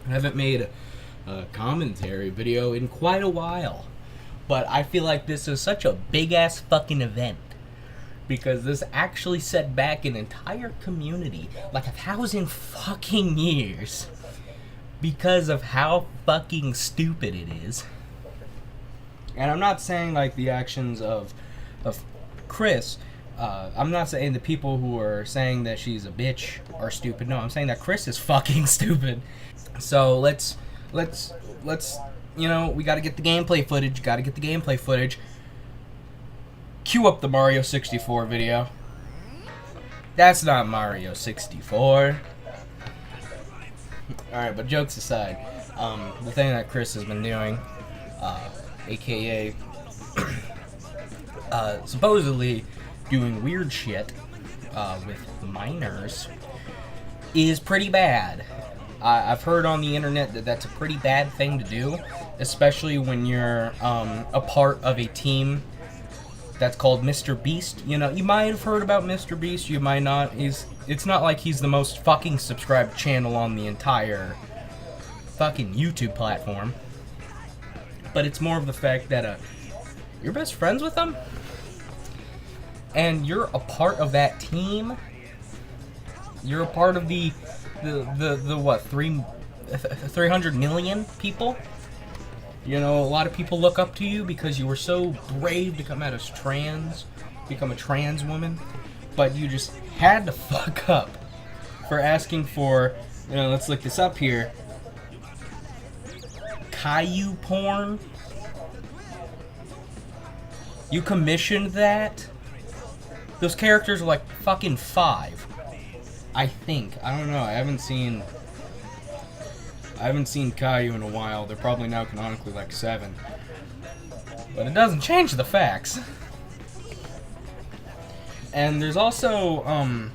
I haven't made a commentary video in quite a while. But I feel like this is such a big ass fucking event. Because this actually set back an entire community like 1,000 fucking years. Because of how fucking stupid it is. And I'm not saying like the actions of Chris. I'm not saying the people who are saying that she's a bitch are stupid. No, I'm saying that Chris is fucking stupid. So let's we gotta get the gameplay footage. Cue up the Mario 64 video. That's not Mario 64. Alright, but jokes aside, the thing that Chris has been doing, aka supposedly doing weird shit with minors, is pretty bad. I've heard on the internet that that's a pretty bad thing to do, especially when you're a part of a team that's called Mr. Beast. You know, you might have heard about Mr. Beast, you might not. It's not like he's the most fucking subscribed channel on the entire fucking YouTube platform. But it's more of the fact that you're best friends with him, and you're a part of that team. You're a part of the what, 300 million people? You know, a lot of people look up to you because you were so brave to come out as trans, become a trans woman, but you just had to fuck up for asking for, let's look this up here, Caillou porn. You commissioned that? Those characters are like fucking 5. I think. I don't know. I haven't seen Caillou in a while. They're probably now canonically like 7. But it doesn't change the facts. And there's also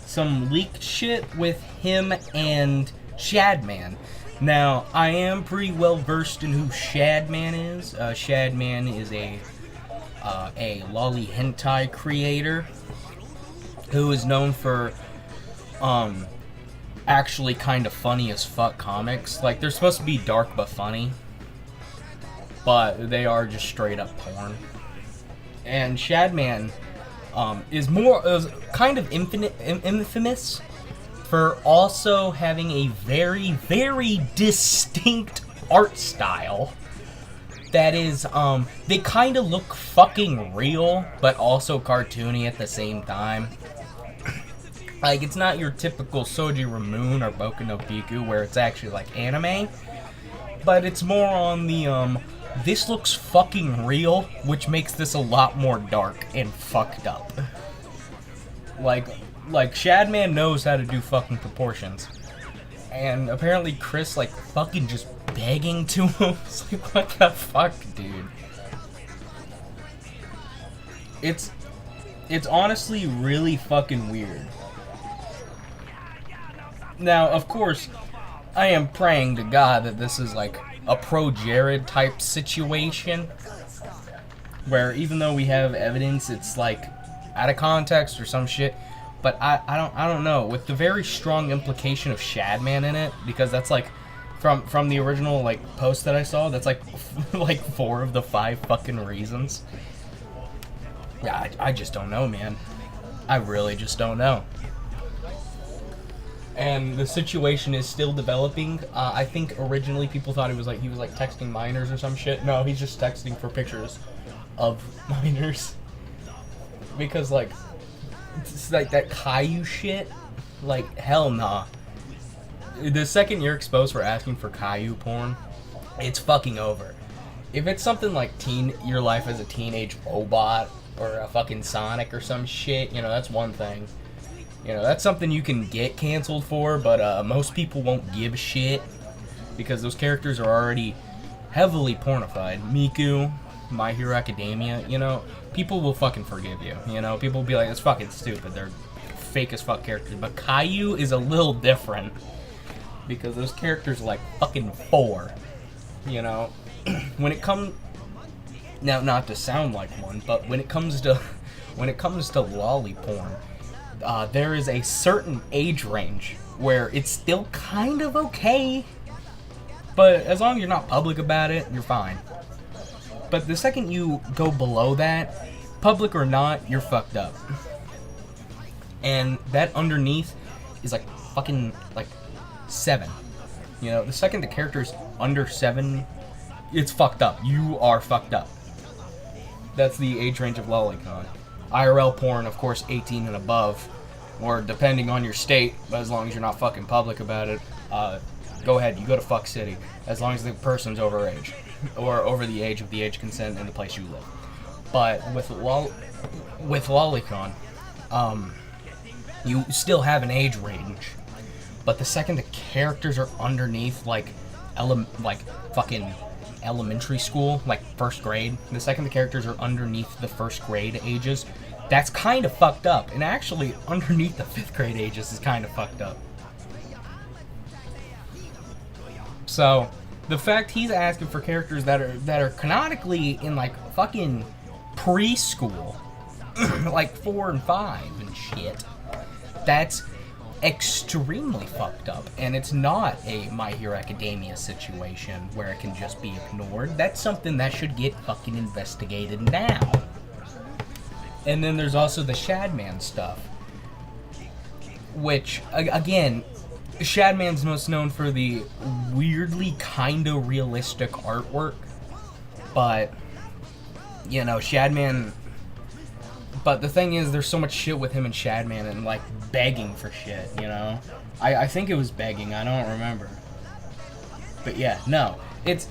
some leaked shit with him and Shadman. Now, I am pretty well versed in who Shadman is. Shadman is a lolly hentai creator who is known for actually kind of funny as fuck comics. Like, they're supposed to be dark but funny, but they are just straight up porn. And Shadman is kind of infamous for also having a very, very distinct art style that is, they kind of look fucking real, but also cartoony at the same time. Like, it's not your typical Soji Ramune or Boku no Pico where it's actually like anime, but it's more on the, this looks fucking real, which makes this a lot more dark and fucked up. Like Shadman knows how to do fucking proportions. And apparently Chris, like, fucking just begging to him. It's like, what the fuck, dude? It's honestly really fucking weird. Now, of course, I am praying to God that this is like a pro-Jared type situation, where even though we have evidence, it's like out of context or some shit. But I don't know, with the very strong implication of Shadman in it, because that's like from the original like post that I saw, that's like like 4 of the 5 fucking reasons. Yeah, I just don't know, man. I really just don't know. And the situation is still developing. I think originally people thought he was like texting minors or some shit. No, he's just texting for pictures of minors. Because like, it's like that Caillou shit, like, hell nah. The second you're exposed for asking for Caillou porn, it's fucking over. If it's something like your life as a teenage robot or a fucking Sonic or some shit, that's one thing. That's something you can get canceled for, but most people won't give a shit because those characters are already heavily pornified. Miku, My Hero Academia, people will fucking forgive you. People will be like, it's fucking stupid. They're fake as fuck characters. But Caillou is a little different because those characters are like fucking 4. When it comes, now not to sound like one, but when it comes to lolly porn, there is a certain age range where it's still kind of okay, But as long as you're not public about it, you're fine. But the second you go below that, public or not, you're fucked up. And that underneath is like fucking like 7. You know, the second the character's under 7, it's fucked up. You are fucked up. That's the age range of lolicon. IRL porn, of course, 18 and above, or depending on your state, but as long as you're not fucking public about it, go ahead, you go to fuck city, as long as the person's over age, or over the age of the age consent in the place you live. But with lolicon, you still have an age range, but the second the characters are underneath, like fucking elementary school, like 1st grade, the second the characters are underneath the 1st grade ages, that's kind of fucked up. And actually, underneath the 5th grade ages is kind of fucked up. So, the fact he's asking for characters that are canonically in like fucking preschool, like 4 and 5 and shit, that's extremely fucked up. And it's not a My Hero Academia situation where it can just be ignored. That's something that should get fucking investigated now. And then there's also the Shadman stuff, which, again, Shadman's most known for the weirdly kinda realistic artwork, but, you know, Shadman... But the thing is, there's so much shit with him and Shadman and, like, begging for shit, you know? I think it was begging, I don't remember. But yeah, no. It's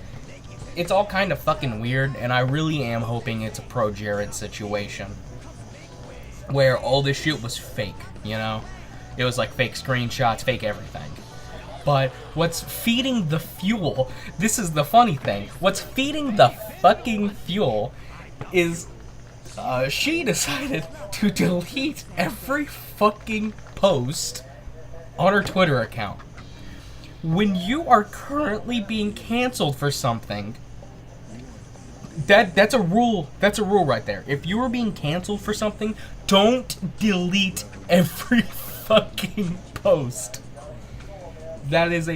all kind of fucking weird, and I really am hoping it's a Pro Jared situation. Where all this shit was fake, you know? It was like fake screenshots, fake everything. But what's feeding the fuel, this is the funny thing, what's feeding the fucking fuel is... she decided to delete every fucking post on her Twitter account. When you are currently being canceled for something, that's a rule. That's a rule right there. If you are being canceled for something, don't delete every fucking post. That is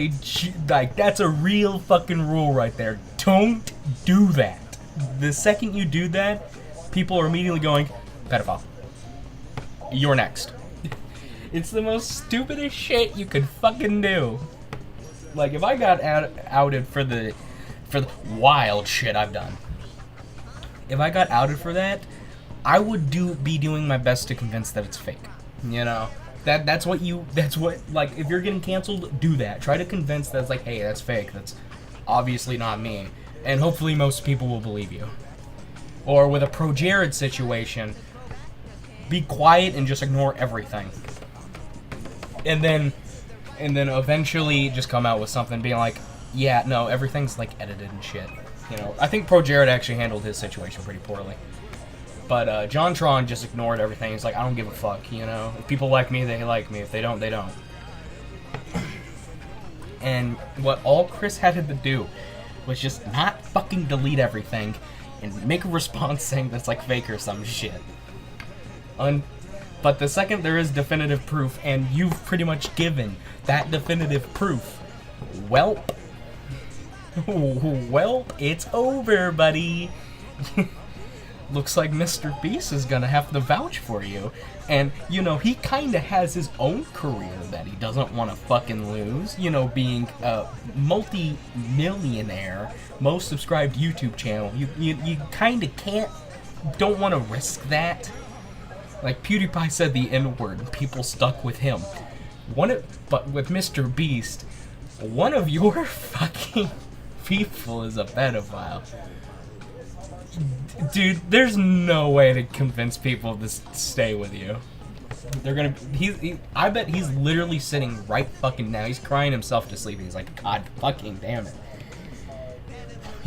that's a real fucking rule right there. Don't do that. The second you do that, people are immediately going, pedophile. You're next. It's the most stupidest shit you could fucking do. Like, if I got outed for the wild shit I've done, if I got outed for that, I would be doing my best to convince that it's fake. You know? That's what, like, if you're getting canceled, do that. Try to convince that it's like, hey, that's fake. That's obviously not me. And hopefully most people will believe you. Or with a Pro Jared situation, be quiet and just ignore everything. And then eventually just come out with something being like, yeah, no, everything's like edited and shit. You know, I think Pro Jared actually handled his situation pretty poorly. But JonTron just ignored everything. He's like, I don't give a fuck, you know? If people like me, they like me. If they don't, they don't. And what all Chris had to do was just not fucking delete everything and make a response saying that's like fake or some shit. But the second there is definitive proof, and you've pretty much given that definitive proof, welp, it's over, buddy. Looks like Mr. Beast is gonna have to vouch for you. And, you know, he kinda has his own career that he doesn't want to fucking lose. You know, being a multi-millionaire, most subscribed YouTube channel. You kinda don't want to risk that. Like, PewDiePie said the N-word, and people stuck with him. But with Mr. Beast, one of your fucking people is a pedophile. Dude, there's no way to convince people to stay with you. They're gonna. I bet he's literally sitting right fucking now. He's crying himself to sleep. He's like, God fucking damn it.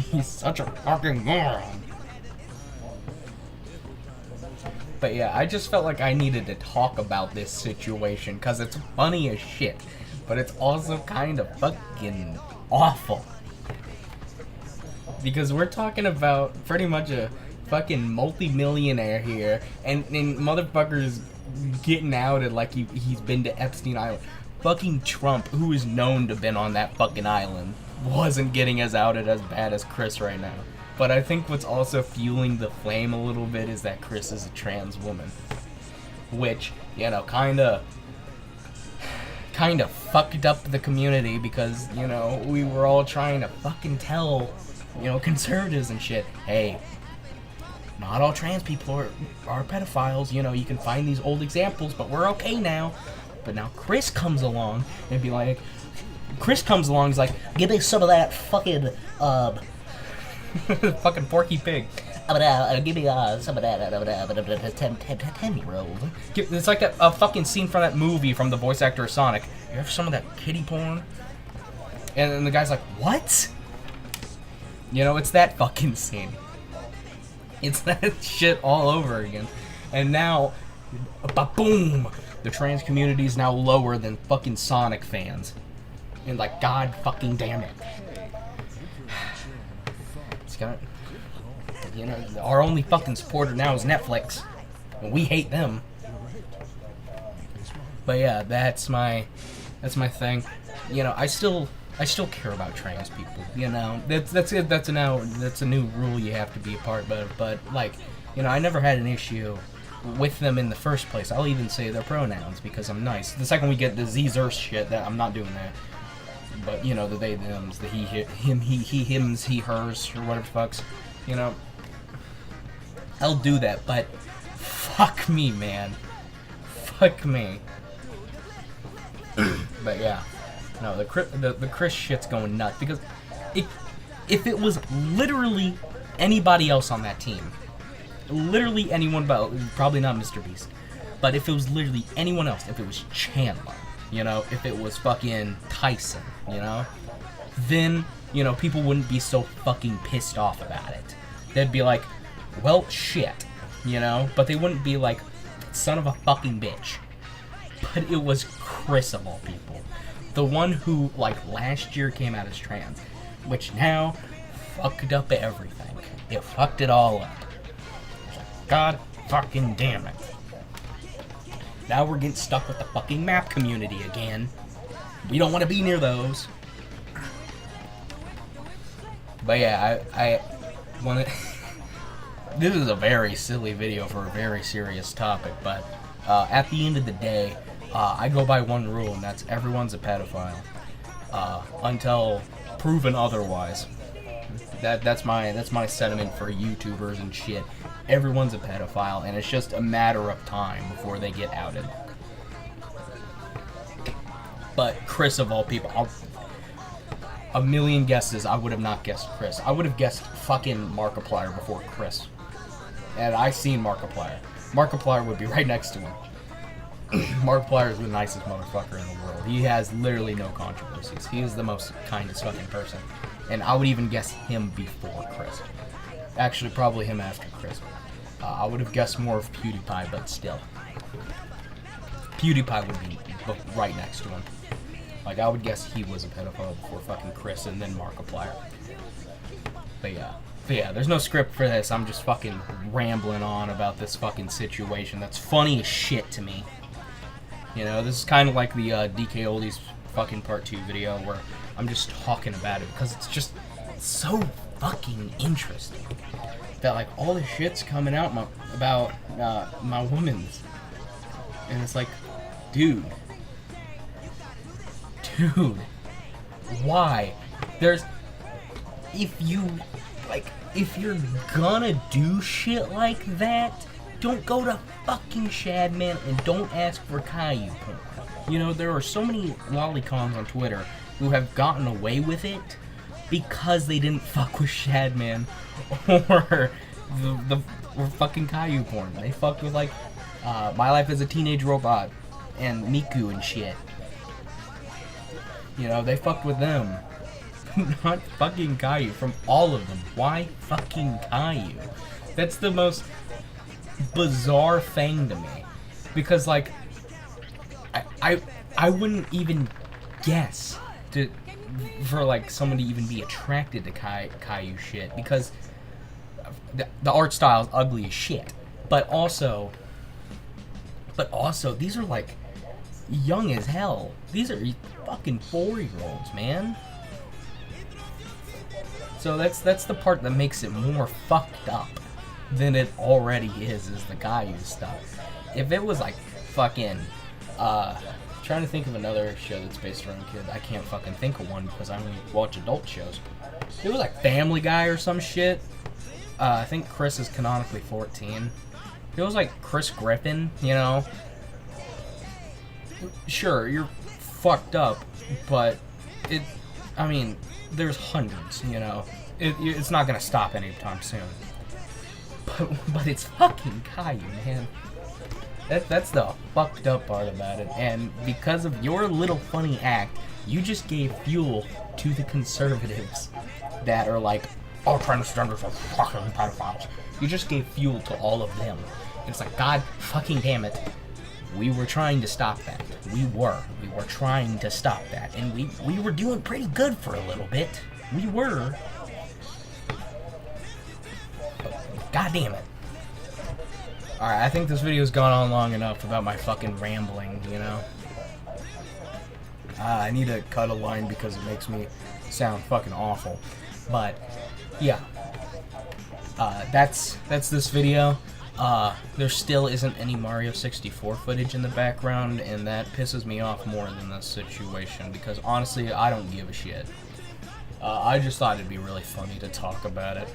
He's such a fucking moron. But yeah, I just felt like I needed to talk about this situation because it's funny as shit, but it's also kind of fucking awful. Because we're talking about pretty much a fucking multi-millionaire here, and motherfuckers getting outed like he's been to Epstein Island. Fucking Trump, who is known to have been on that fucking island. wasn't getting as outed as bad as Chris right now. But I think what's also fueling the flame a little bit is that Chris is a trans woman. Which, you know, kinda fucked up the community because, you know, we were all trying to fucking tell, you know, conservatives and shit, hey, not all trans people are pedophiles, you know, you can find these old examples, but we're okay now. But now Chris comes along and be like, he's like, give me some of that fucking, fucking Porky Pig. Give me some of that 10-year-old. It's like a fucking scene from that movie from the voice actor of Sonic. You have some of that kiddie porn? And then the guy's like, what? You know, it's that fucking scene. It's that shit all over again. And now, boom! The trans community is now lower than fucking Sonic fans. And like, god fucking damn it. It's gonna... You know, our only fucking supporter now is Netflix, and we hate them. But yeah, that's my thing. You know, I still care about trans people. You know, that's a new rule you have to be a part of. But like, you know, I never had an issue with them in the first place. I'll even say their pronouns because I'm nice. The second we get the Z-Zer shit, that I'm not doing that. But you know, the they, thems, the he, him, he, hims, he, hers, or whatever the fucks. You know. I'll do that, but fuck me, man. Fuck me. But yeah, no, the Chris shit's going nuts because if it was literally anybody else on that team, literally anyone, but probably not Mr. Beast, but if it was literally anyone else, if it was Chandler, you know, if it was fucking Tyson, you know, then, you know, people wouldn't be so fucking pissed off about it. They'd be like, well, shit, you know? But they wouldn't be like, son of a fucking bitch. But it was Chris of all people. The one who, like, last year came out as trans. Which now fucked up everything. It fucked it all up. God fucking damn it. Now we're getting stuck with the fucking map community again. We don't want to be near those. But yeah, I want to... This is a very silly video for a very serious topic, but at the end of the day, I go by one rule, and that's everyone's a pedophile until proven otherwise. That's my sentiment for YouTubers and shit. Everyone's a pedophile, and it's just a matter of time before they get outed. But Chris of all people, a million guesses, I would have not guessed Chris. I would have guessed fucking Markiplier before Chris. And I seen Markiplier. Markiplier would be right next to him. Markiplier is the nicest motherfucker in the world. He has literally no controversies. He is the most kindest fucking person. And I would even guess him before Chris. Actually, probably him after Chris. I would have guessed more of PewDiePie, but still. PewDiePie would be right next to him. Like, I would guess he was a pedophile before fucking Chris and then Markiplier. But yeah, there's no script for this. I'm just fucking rambling on about this fucking situation that's funny as shit to me. You know, this is kind of like the DK Oldies fucking part 2 video where I'm just talking about it because it's just so fucking interesting. That, like, all this shit's coming out about my woman's. And it's like, dude, why? If you're gonna do shit like that, don't go to fucking Shadman and don't ask for Caillou porn. You know, there are so many lollicoms on Twitter who have gotten away with it because they didn't fuck with Shadman or or fucking Caillou porn. They fucked with, like, My Life as a Teenage Robot and Miku and shit. You know, they fucked with them. Not fucking Caillou. From all of them. Why fucking Caillou? That's the most bizarre thing to me. Because, like, I wouldn't even guess for, like, someone to even be attracted to Caillou shit. Because the art style is ugly as shit. But also, these are, like, young as hell. These are fucking 4-year-olds, man. So that's the part that makes it more fucked up than it already is the Caillou stuff. If it was like fucking, trying to think of another show that's based around kids. I can't fucking think of one because I only watch adult shows. If it was like Family Guy or some shit. I think Chris is canonically 14. If it was like Chris Griffin, you know, sure, you're fucked up, but I mean, there's hundreds, you know. It's not gonna stop anytime soon. But it's fucking Caillou, man. That's the fucked up part about it. And because of your little funny act, you just gave fuel to the conservatives that are like, all transgenders are fucking pedophiles. You just gave fuel to all of them. It's like, God fucking damn it. We were trying to stop that. We were trying to stop that. And we were doing pretty good for a little bit. We were. But God damn it. Alright, I think this video's gone on long enough about my fucking rambling, you know? I need to cut a line because it makes me sound fucking awful. But, yeah. That's this video. There still isn't any Mario 64 footage in the background, and that pisses me off more than this situation, because honestly, I don't give a shit. I just thought it'd be really funny to talk about it.